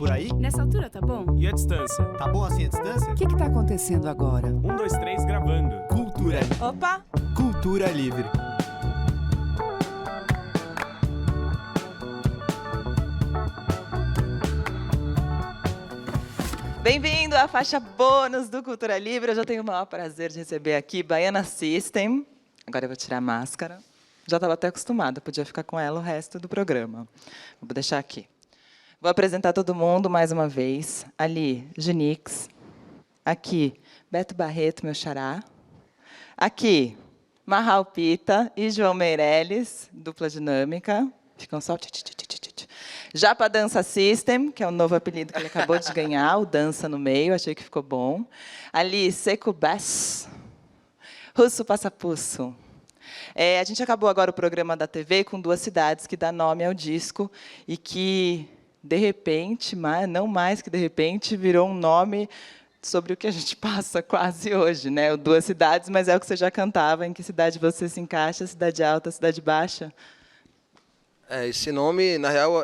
por aí? Nessa altura, tá bom? E a distância? Tá bom assim a distância? O que tá acontecendo agora? 1, 2, 3, gravando. Cultura. Opa! Cultura livre. Bem-vindo à faixa bônus do Cultura Livre. Hoje eu tenho o maior prazer de receber aqui Baiana System. Agora eu vou tirar a máscara. Já estava até acostumada, podia ficar com ela o resto do programa. Vou deixar aqui. Vou apresentar todo mundo mais uma vez. Ali, Junix. Aqui, Beto Barreto, meu xará. Aqui, Marral Pita e João Meirelles, dupla dinâmica. Ficam só... Japa Dança System, que é o novo apelido que ele acabou de ganhar, o Dança no meio, achei que ficou bom. Ali, Seco Bass. Russo Passapusso. A gente acabou agora o programa da TV com 2 cidades que dá nome ao disco e que, de repente, não mais que de repente, virou um nome sobre o que a gente passa quase hoje, né? O 2 cidades, mas é o que você já cantava. Em que cidade você se encaixa? Cidade alta, cidade baixa? Esse nome, na real,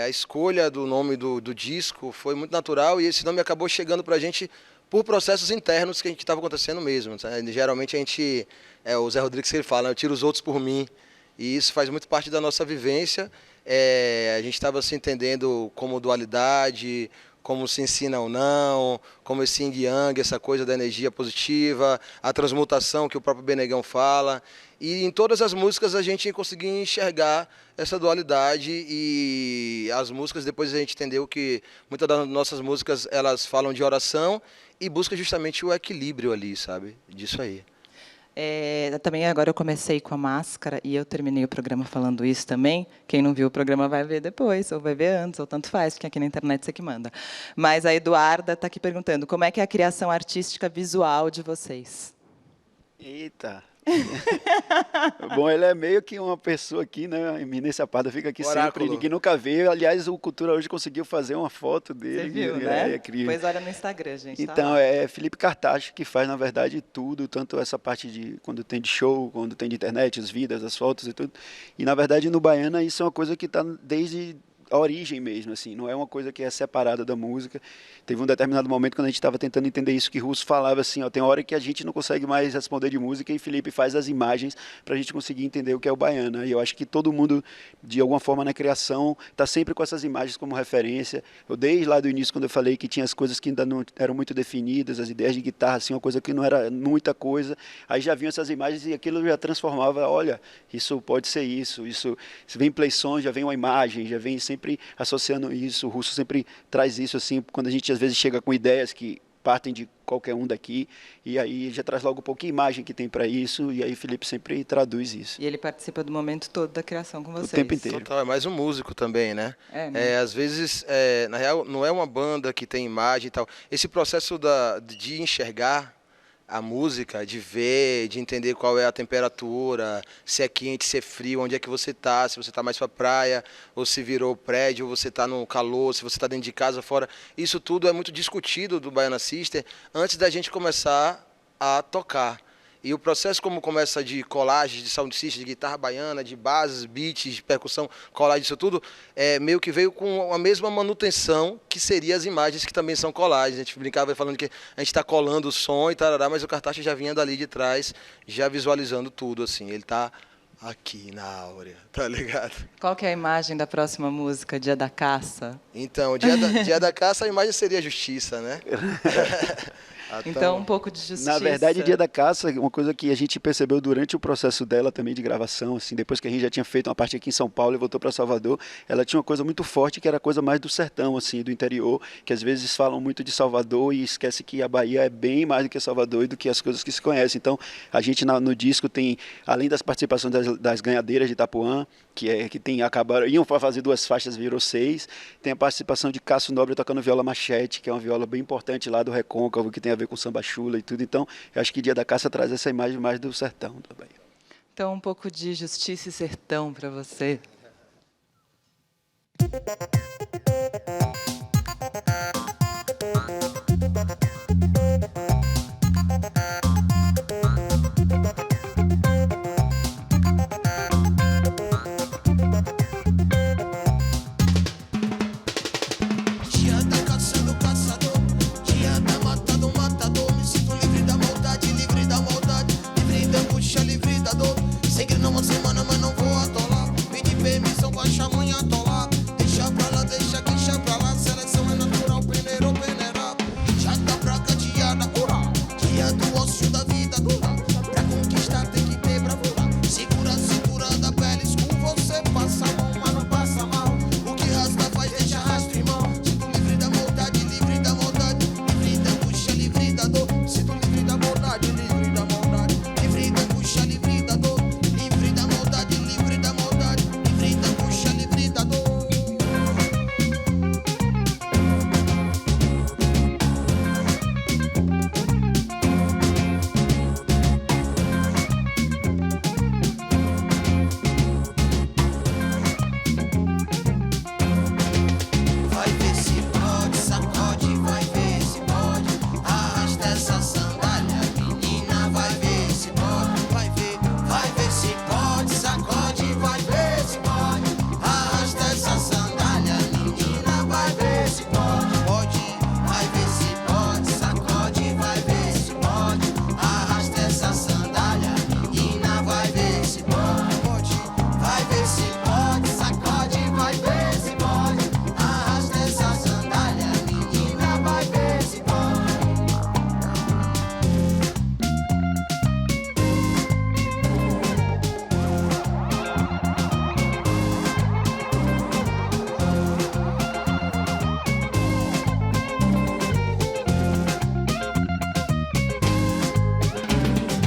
a escolha do nome do disco foi muito natural e esse nome acabou chegando para a gente por processos internos que estava acontecendo mesmo. Geralmente a gente, o Zé Rodrigues que ele fala, eu tiro os outros por mim, e isso faz muito parte da nossa vivência. A gente estava se entendendo como dualidade, como se ensina ou não, como esse yin yang, essa coisa da energia positiva, a transmutação que o próprio Benegão fala. E em todas as músicas a gente conseguia enxergar essa dualidade e as músicas, depois a gente entendeu que muitas das nossas músicas elas falam de oração e busca justamente o equilíbrio ali, sabe? Disso aí. Também agora eu comecei com a máscara e eu terminei o programa falando isso também. Quem não viu o programa vai ver depois, ou vai ver antes, ou tanto faz, porque aqui na internet você que manda. Mas a Eduarda está aqui perguntando como é que é a criação artística visual de vocês? Eita! Bom, ele é meio que uma pessoa aqui, né? A eminência parda fica aqui Oráculo. sempre, ninguém nunca vê. Aliás, o Cultura hoje conseguiu fazer uma foto dele. Você viu, né? Depois olha no Instagram, gente. Então, é Felipe Cartacho que faz, na verdade, tudo, tanto essa parte de quando tem de show, quando tem de internet, os vídeos, as fotos e tudo. E, na verdade, no Baiana, isso é uma coisa que está desde a origem mesmo, assim, não é uma coisa que é separada da música. Teve um determinado momento quando a gente estava tentando entender isso, que Russo falava assim, tem hora que a gente não consegue mais responder de música e Felipe faz as imagens para a gente conseguir entender o que é o Baiana. E eu acho que todo mundo, de alguma forma, na criação, está sempre com essas imagens como referência. Eu, desde lá do início, quando eu falei que tinha as coisas que ainda não eram muito definidas, as ideias de guitarra, assim, uma coisa que não era muita coisa, aí já vinham essas imagens e aquilo já transformava, olha, isso pode ser isso, se vem play som, já vem uma imagem, já vem sempre associando isso. O Russo sempre traz isso, assim, quando a gente às vezes chega com ideias que partem de qualquer um daqui, e aí já traz logo um pouquinho de imagem que tem para isso, e aí Felipe sempre traduz isso. E ele participa do momento todo da criação com vocês. O tempo inteiro. Total, é mais um músico também, né? Né? Às vezes, na real, não é uma banda que tem imagem e tal. Esse processo de enxergar a música, de ver, de entender qual é a temperatura, se é quente, se é frio, onde é que você está, se você está mais para a praia, ou se virou prédio, ou você está no calor, se você está dentro de casa, fora. Isso tudo é muito discutido do Baiana System antes da gente começar a tocar. E o processo como começa de colagem, de sound system, de guitarra baiana, de bases, beats, de percussão, colagem, isso tudo, meio que veio com a mesma manutenção que seria as imagens, que também são colagens. A gente brincava falando que a gente está colando o som e tarará, mas o Cartacho já vinha dali de trás, já visualizando tudo, assim. Ele está aqui na áurea, tá ligado? Qual que é a imagem da próxima música, Dia da Caça? Então, dia da caça, a imagem seria a justiça, né? Então, um pouco de justiça. Na verdade, Dia da Caça, uma coisa que a gente percebeu durante o processo dela também de gravação, assim, depois que a gente já tinha feito uma parte aqui em São Paulo e voltou para Salvador, ela tinha uma coisa muito forte que era a coisa mais do sertão, assim, do interior, que às vezes falam muito de Salvador e esquece que a Bahia é bem mais do que Salvador e do que as coisas que se conhecem. Então, a gente no disco tem, além das participações das ganhadeiras de Itapuã, que tem, iam fazer 2 faixas, virou 6. Tem a participação de Cássio Nobre tocando viola machete, que é uma viola bem importante lá do Recôncavo, que tem a ver com samba chula e tudo. Então, eu acho que Dia da Caça traz essa imagem mais do sertão da Bahia. Então, um pouco de justiça e sertão para você. faixa amanhã atolar. Deixa pra lá, seleção é natural, peneirou, peneira. Já tá pra cadeada, dia do ócio da vida dura. Pra conquistar tem que ter bravura. Segura da pele, com você passa a mão, mas não passa mal. O que rasta faz, deixa rastro, irmão. Sinto livre da maldade, livre da maldade. Livre da angústia, livre da dor. Sinto livre da maldade, livre da maldade. Livre da angústia, livre da dor. Livre da maldade, livre da maldade. Livre da angústia, livre da dor. Vai ver se pode, sacode, vai ver se pode. Arrasta essa sandália, menina, vai ver se pode. Vai ver se pode, sacode, vai ver se pode. Arrasta essa sandália, menina, vai ver se pode. Vai ver se pode, sacode, vai ver se pode. Arrasta essa sandália, menina, vai ver se pode. Vai ver se pode, sacode, vai ver se pode. Arrasta essa sandália, menina, vai ver se pode.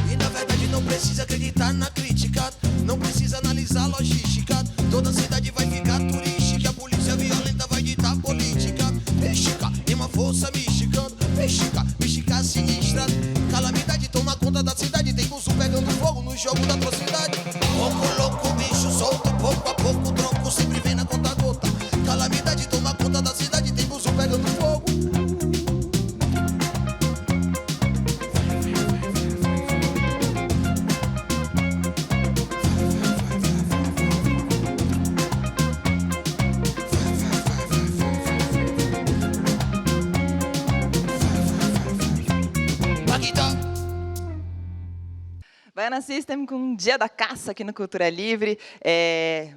E na verdade não precisa acreditar na crítica, não precisa analisar a logística. Toda cidade vai ficar turística, a polícia violenta vai ditar política. Mística, tem uma força mística, mística sinistra. Calamidade toma conta da cidade, tem curso pegando fogo no jogo da atrocidade. Pouco louco, bicho solto, pouco a pouco, tronco sempre vem na conta gota. Calamidade toma conta da cidade, tem curso pegando fogo. Paquita. Baiana System com Dia da Caça aqui no Cultura Livre.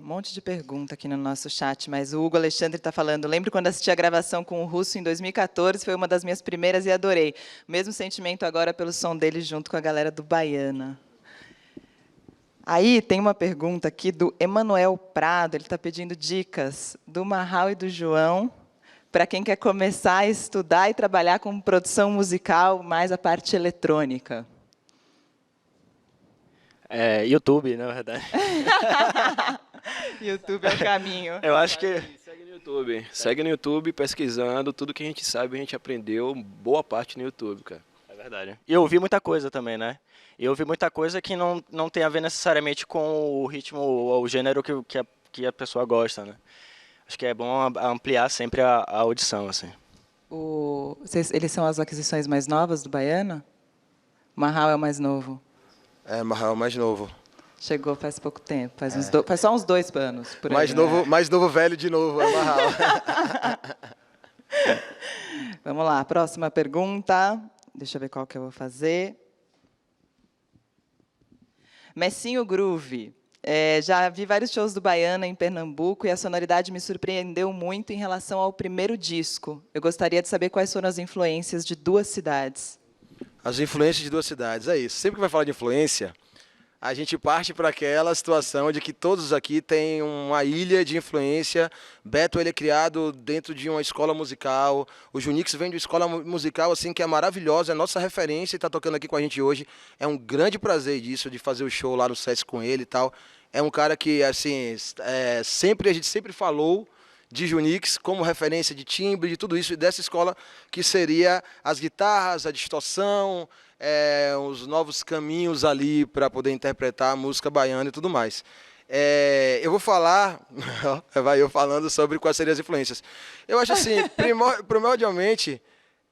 Um monte de pergunta aqui no nosso chat, mas o Hugo Alexandre está falando, lembro quando assisti a gravação com o Russo em 2014, foi uma das minhas primeiras e adorei. O mesmo sentimento agora pelo som dele junto com a galera do Baiana. Aí tem uma pergunta aqui do Emanuel Prado, ele está pedindo dicas do Marral e do João para quem quer começar a estudar e trabalhar com produção musical, mais a parte eletrônica. YouTube, na verdade. YouTube é o caminho. Eu acho que... Segue no YouTube. Segue no YouTube, pesquisando. Tudo que a gente sabe, a gente aprendeu boa parte no YouTube, cara. É verdade. E eu ouvi muita coisa também, né? E eu ouvi muita coisa que não tem a ver necessariamente com o ritmo ou o gênero que a pessoa gosta, né? Acho que é bom ampliar sempre a audição, assim. Eles são as aquisições mais novas do Baiana? O Marral é o mais novo. Marral é o mais novo. Chegou faz pouco tempo, faz só uns 2 anos. Por Mais aí, novo, né? mais novo, velho de novo, é Marral. Vamos lá, próxima pergunta. Deixa eu ver qual que eu vou fazer. Messinho Groove. Já vi vários shows do Baiana em Pernambuco e a sonoridade me surpreendeu muito em relação ao primeiro disco. Eu gostaria de saber quais foram as influências de 2 cidades. As influências de 2 cidades, é isso. Sempre que vai falar de influência, a gente parte para aquela situação de que todos aqui têm uma ilha de influência. Beto, ele é criado dentro de uma escola musical. O Junix vem de uma escola musical assim, que é maravilhosa, é nossa referência e está tocando aqui com a gente hoje. É um grande prazer disso, de fazer o show lá no SESC com ele e tal. É um cara que, assim, a gente sempre falou de Junix como referência de timbre, de tudo isso, e dessa escola que seria as guitarras, a distorção, os novos caminhos ali para poder interpretar a música baiana e tudo mais. Eu vou falar, vai eu falando sobre quais seriam as influências. Eu acho assim, primordialmente,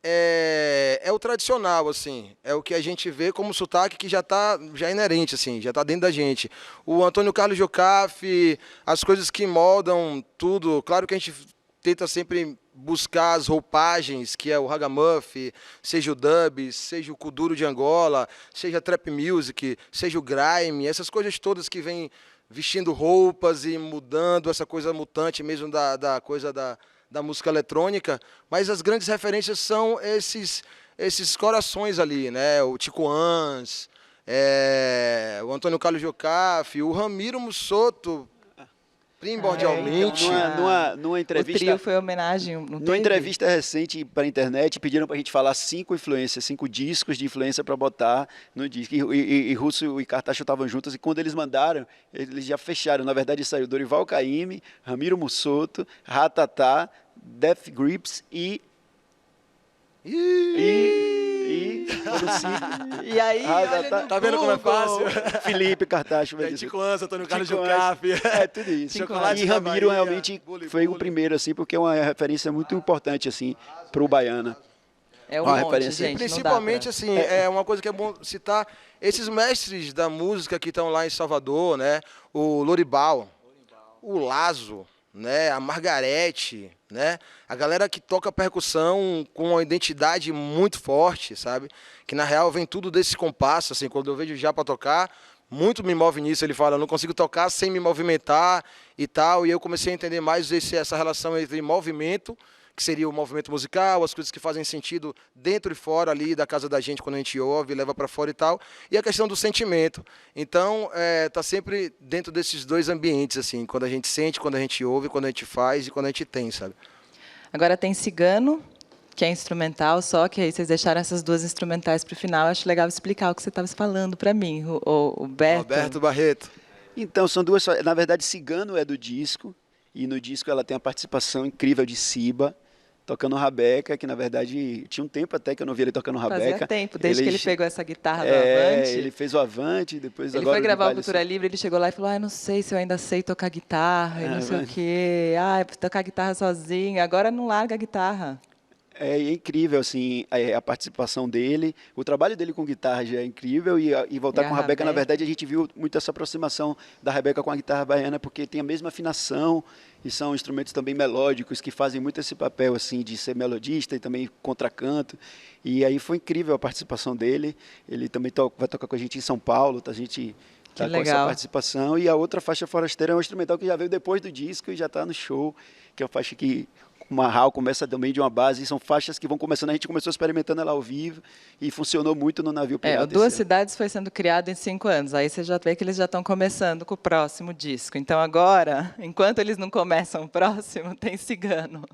é o tradicional, assim, é o que a gente vê como sotaque que já é inerente, assim, já está dentro da gente. O Antônio Carlos Jocafe, as coisas que moldam tudo, claro que a gente tenta sempre buscar as roupagens, que é o ragamuffin, seja o dub, seja o kuduro de Angola, seja a trap music, seja o grime, essas coisas todas que vêm vestindo roupas e mudando essa coisa mutante mesmo da coisa da música eletrônica, mas as grandes referências são esses corações ali, né? O Tico Ans, o Antônio Carlos Jocafe, o Ramiro Mussoto, primordialmente. Numa entrevista, O trio foi homenagem. Não numa teve? entrevista recente para a internet, pediram para a gente falar 5 discos de influência para botar no disco. E Russo e Cartacho estavam juntos, e quando eles mandaram, eles já fecharam. Na verdade, saiu Dorival Caymmi, Ramiro Mussoto, Ratatá, Death Grips e foram 5. E aí, olha no Tá vendo como é Google. fácil? Felipe Cartacho, vai dizer. Tico Ans, Antônio Carlos Tico Ans. Jocafe. É, tudo isso. Chocolate E da Ramiro Bahia, realmente bule, foi o bule. primeiro, assim, porque é uma referência muito importante, assim, para o Baiana. É um Ó, a monte, referência. gente. Principalmente, não dá assim, é uma coisa que é bom citar, esses mestres da música que estão lá em Salvador, né? O Loribal, o Lazo, né? A Margarete, né? A galera que toca percussão com uma identidade muito forte, sabe? Que na real vem tudo desse compasso, assim, quando eu vejo o Japa tocar, muito me move nisso. Ele fala, eu não consigo tocar sem me movimentar e tal. E eu comecei a entender mais essa relação entre movimento, que seria o movimento musical, as coisas que fazem sentido dentro e fora ali da casa da gente, quando a gente ouve, leva para fora e tal, e a questão do sentimento. Então, tá sempre dentro desses dois ambientes, assim, quando a gente sente, quando a gente ouve, quando a gente faz e quando a gente tem, sabe? Agora tem Cigano, que é instrumental, só que aí vocês deixaram essas duas instrumentais para o final. Acho legal explicar o que você estava falando para mim, o Beto. Roberto Barreto. Então, são duas. Na verdade, Cigano é do disco, e no disco ela tem a participação incrível de Siba, tocando rabeca, que na verdade tinha um tempo até que eu não via ele tocando rabeca. Fazia tempo, desde que ele pegou essa guitarra do Avante. Ele fez o Avante, depois Ele agora foi gravar o Baile Cultura Livre, ele chegou lá e falou, não sei se eu ainda sei tocar guitarra, e não sei o quê. Tocar guitarra sozinho, agora não larga a guitarra. É incrível, assim, a participação dele. O trabalho dele com guitarra já é incrível. E voltar E a com a Rebeca, na Rebeca? verdade, a gente viu muito essa aproximação da Rebeca com a guitarra baiana, porque tem a mesma afinação e são instrumentos também melódicos que fazem muito esse papel, assim, de ser melodista e também contracanto. E aí foi incrível a participação dele. Ele também vai tocar com a gente em São Paulo, a gente tá com essa legal. participação. E a outra faixa Forasteira é um instrumental que já veio depois do disco e já está no show, que é uma faixa que o Marral começa também de uma base, e são faixas que vão começando, a gente começou experimentando ela ao vivo e funcionou muito no navio O pirata. Duas esse ano. Cidades foi sendo criado em 5 anos. Aí você já vê que eles já estão começando com o próximo disco. Então agora, enquanto eles não começam o próximo, tem Cigano.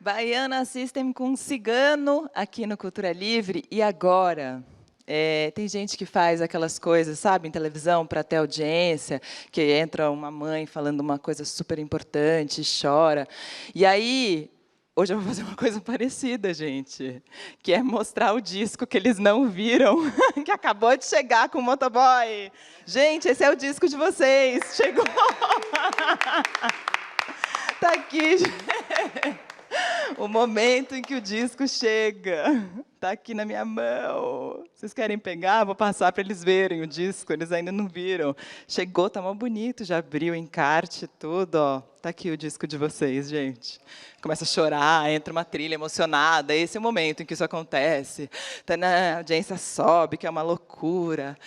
Baiana System com Cigano aqui no Cultura Livre. E agora? Tem gente que faz aquelas coisas, sabe, em televisão, para ter audiência, que entra uma mãe falando uma coisa super importante, chora. E aí, hoje eu vou fazer uma coisa parecida, gente, que é mostrar o disco que eles não viram, que acabou de chegar com o motoboy. Gente, esse é o disco de vocês. Chegou. Tá aqui. O momento em que o disco chega. Tá aqui na minha mão. Vocês querem pegar? Vou passar para eles verem o disco. Eles ainda não viram. Chegou, tá mó bonito. Já abriu o encarte, tudo. Ó. Tá aqui o disco de vocês, gente. Começa a chorar, entra uma trilha emocionada. Esse é o momento em que isso acontece. A audiência sobe, que é uma loucura.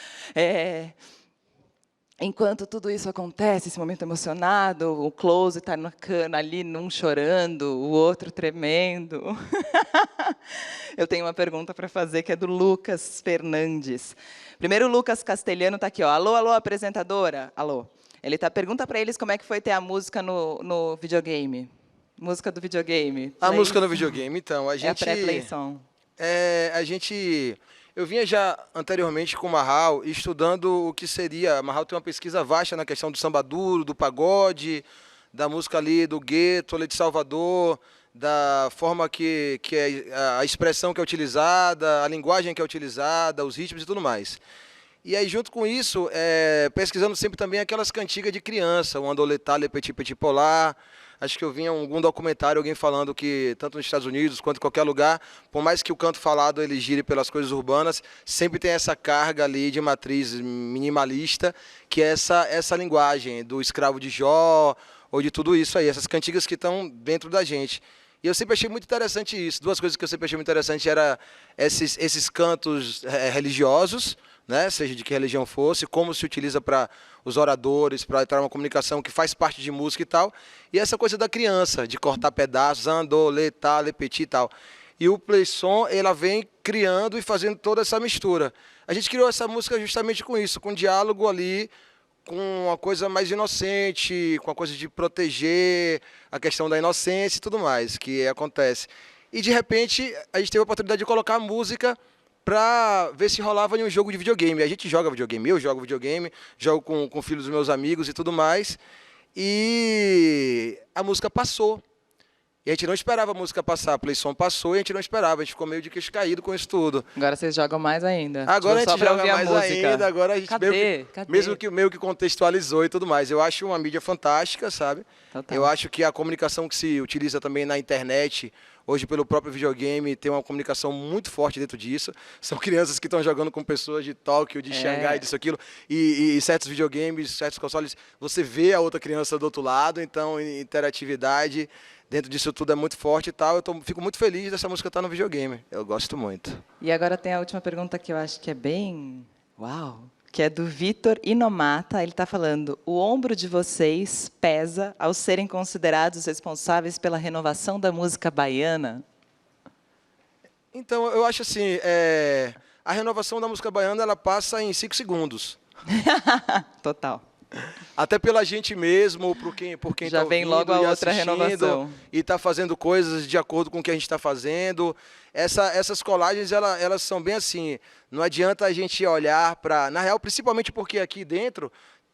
Enquanto tudo isso acontece, esse momento emocionado, o close está ali, num chorando, o outro tremendo. Eu tenho uma pergunta para fazer, que é do Lucas Fernandes. Primeiro, o Lucas Castelhano está aqui. Ó. Alô, alô, apresentadora. Alô. Ele pergunta para eles como é que foi ter a música no videogame. Música do videogame. A música no videogame, então, a gente... É a pré-play song. Eu vinha já anteriormente com o Marral estudando o que seria. O Marral tem uma pesquisa vasta na questão do samba duro, do pagode, da música ali do gueto, ali de Salvador, da forma que é a expressão que é utilizada, a linguagem que é utilizada, os ritmos e tudo mais. E aí, junto com isso, pesquisando sempre também aquelas cantigas de criança, o Andoletá, Le Petit Petit Polar. Acho que eu vi em algum documentário alguém falando que, tanto nos Estados Unidos quanto em qualquer lugar, por mais que o canto falado ele gire pelas coisas urbanas, sempre tem essa carga ali de matriz minimalista, que é essa linguagem do escravo de Jó, ou de tudo isso aí, essas cantigas que estão dentro da gente. E eu sempre achei muito interessante isso. Duas coisas que eu sempre achei muito interessante eram esses cantos religiosos, né, seja de que religião fosse, como se utiliza para os oradores, para entrar uma comunicação que faz parte de música e tal, e essa coisa da criança, de cortar pedaços, andou, letá, lepeti e tal. E o Playson, ela vem criando e fazendo toda essa mistura. A gente criou essa música justamente com isso, com um diálogo ali, com uma coisa mais inocente, com a coisa de proteger a questão da inocência e tudo mais, que acontece. E, de repente, a gente teve a oportunidade de colocar a música para ver se rolava em um jogo de videogame. A gente joga videogame, eu jogo videogame, jogo com filhos dos meus amigos e tudo mais. E a música passou. E a gente não esperava a música passar, a Playson passou e a gente não esperava. A gente ficou meio de queixo caído com isso tudo. Agora vocês jogam mais ainda. Agora Tipo, a gente joga mais ainda, agora a gente Cadê? meio que contextualizou e tudo mais. Eu acho uma mídia fantástica, sabe? Total. Eu acho que a comunicação que se utiliza também na internet, hoje pelo próprio videogame, tem uma comunicação muito forte dentro disso. São crianças que estão jogando com pessoas de Tóquio, de Xangai, disso, aquilo. E certos videogames, certos consoles, você vê a outra criança do outro lado, então interatividade dentro disso tudo é muito forte e tal. Fico muito feliz dessa música estar no videogame. Eu gosto muito. E agora tem a última pergunta que eu acho que é bem... Uau! Que é do Vitor Inomata. Ele está falando: o ombro de vocês pesa ao serem considerados responsáveis pela renovação da música baiana? Então, eu acho assim, a renovação da música baiana ela passa em 5 segundos. Total. Até pela gente mesmo, por quem Já tá vem ouvindo logo a e outra assistindo, renovação. e está fazendo coisas de acordo com o que a gente está fazendo. Essas colagens, elas são bem assim. Não adianta a gente olhar para... Na real, principalmente porque aqui dentro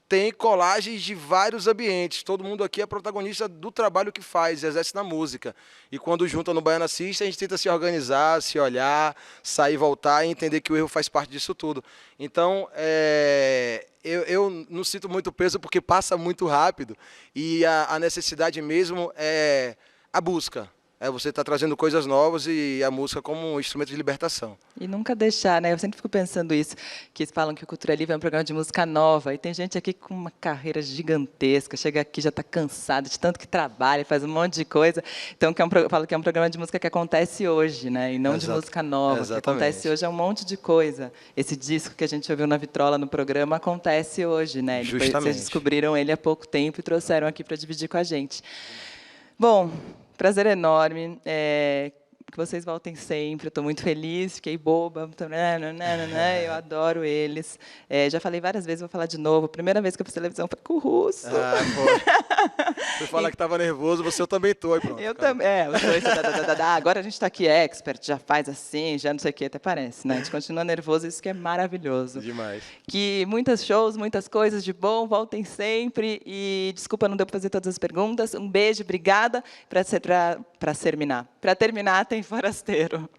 tem colagens de vários ambientes. Todo mundo aqui é protagonista do trabalho que faz, exerce na música. E quando junta no Baiana System, a gente tenta se organizar, se olhar, sair, voltar e entender que o erro faz parte disso tudo. Então, eu não sinto muito peso porque passa muito rápido. E a necessidade mesmo é a busca. Você está trazendo coisas novas e a música como um instrumento de libertação. E nunca deixar, né? Eu sempre fico pensando isso, que eles falam que o Cultura Livre é um programa de música nova, e tem gente aqui com uma carreira gigantesca, chega aqui já está cansado de tanto que trabalha, faz um monte de coisa. Então, eu falo que é um programa de música que acontece hoje, né? E não de música nova. Exatamente. O que acontece hoje é um monte de coisa. Esse disco que a gente ouviu na vitrola no programa acontece hoje, né? Justamente. Vocês descobriram ele há pouco tempo e trouxeram aqui para dividir com a gente. Bom, prazer enorme. Que vocês voltem sempre. Estou muito feliz, fiquei boba. Eu adoro eles. Já falei várias vezes, vou falar de novo. A primeira vez que eu fiz televisão foi com o Russo. Fui falar que tava nervoso, você eu também tô, e pronto. Eu acabou. também. É, os dois. Agora a gente está aqui expert, já faz assim, já não sei o que, até parece, né? A gente continua nervoso, isso que é maravilhoso. Demais. Que muitos shows, muitas coisas de bom, voltem sempre. E desculpa, não deu para fazer todas as perguntas. Um beijo, obrigada. Para terminar, tem Forasteiro.